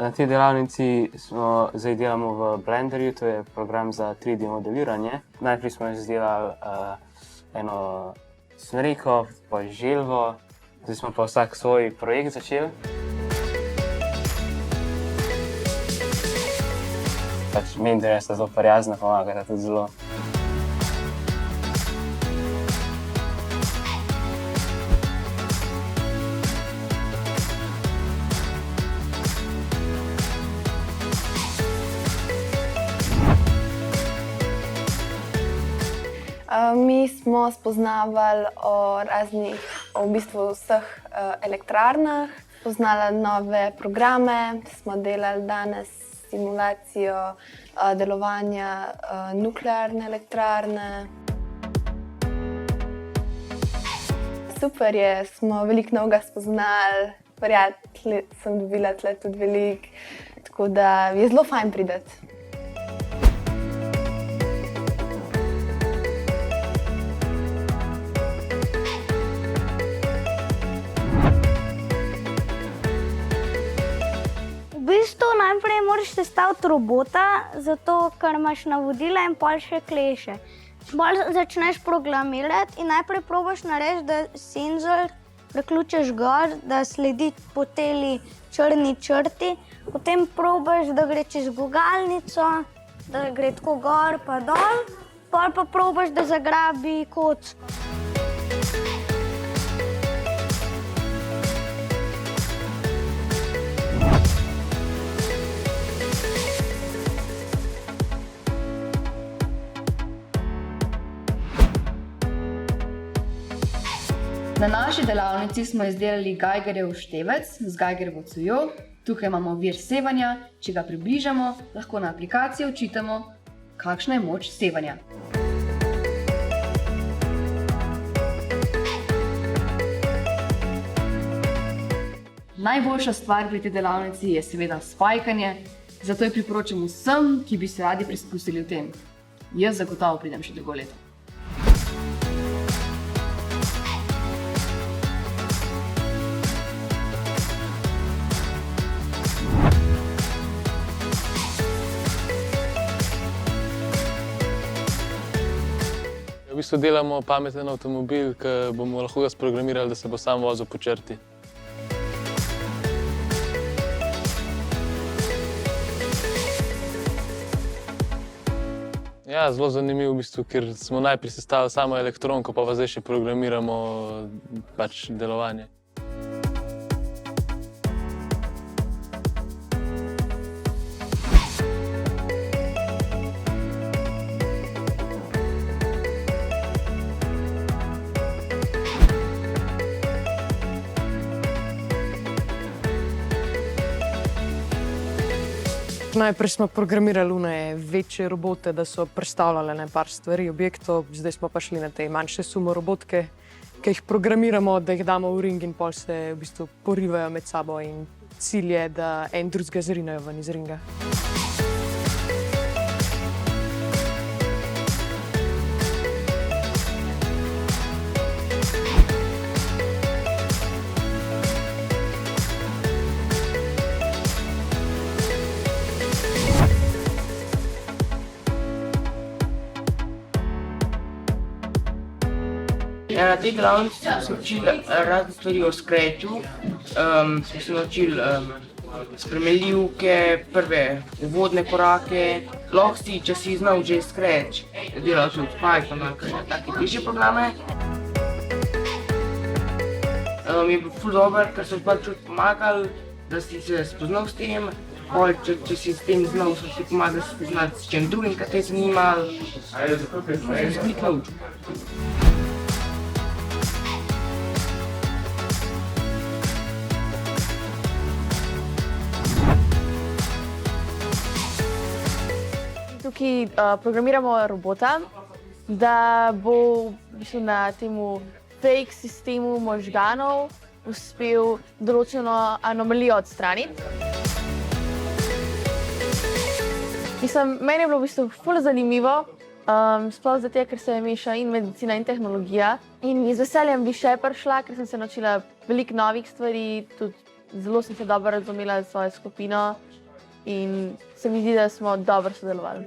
Na tej delavnici zdaj delamo v Blenderju, to je program za 3D modeliranje. Najprej smo izdelali eno smreko, pa želvo, zdaj smo pa vsak svoj projekt začeli. Mentorja sta zelo prijazna, pomagata tudi zelo. Mi smo spoznavali o raznih, v bistvu vseh elektrarnah, spoznali nove programe, smo delali danes simulacijo delovanja nuklearne elektrarne. Super je, smo veliko novega spoznali, prijatelje sem dobila tle tudi veliko, tako da je zelo fajn priti. V bistvu najprej moraš sestaviti robota, zato ker imaš navodila in pol še kleše. Bolj začneš programirati in najprej probaš narediti, da senzor priključiš gor, da sledi po tej črni črti. Potem probaš, da gre čez gugalnico, da gre tako gor pa dol. Pol pa probaš, da zagrabi kocko. Na naši delavnici smo izdelali Geigerjev števec z Geigerjevo cevjo. Tukaj imamo vir sevanja. Če ga približamo, lahko na aplikaciji očitamo, kakšna je moč sevanja. Najboljša stvar pri tej delavnici je seveda spajkanje, zato jo priporočam vsem, ki bi se radi preizkusili v tem. Jaz zagotovo pridem še drugo leto. V bistvu delamo pameten avtomobil, ki bomo lahko ga sprogramirali, da se bo sam vozil po črti. Ja, zelo zanimivo v bistvu, ker smo najprej sestavili samo elektronko, pa zdaj še programiramo delovanje. Najprej smo programirali večje robote, da so predstavljale par stvari, objektov. Zdaj smo pa šli na te manjše sumorobotke, ki jih programiramo, da jih damo v ring in pol se v bistvu porivajo med sabo in cilj je, da en drugega zrinejo ven iz ringa. Na tej delavnici smo se učili razne stvari o Scratchu, smo se naučili spremenljivke, prve uvodne korake. Lahko si, če si znal že Scratch, delal tudi Python ali take težje programe. Mi je bil ful dober, ker so pač tudi pomagali, da si se spoznal s tem. Če si s tem znal, so ti pomagali spoznati s čem drugim, kar te je zanimalo. Sem se veliko naučil. Tukaj programiramo robota, da bo na temu fake sistemu možganov uspel določeno anomalijo odstraniti. Meni je bilo v bistvu ful zanimivo, sploh zato, ker se meša in medicina in tehnologija. In z veseljem bi še prišla, ker sem se naučila veliko novih stvari, tudi zelo sem se dobro razumela s svojo skupino in se mi zdi, da smo dobro sodelovali.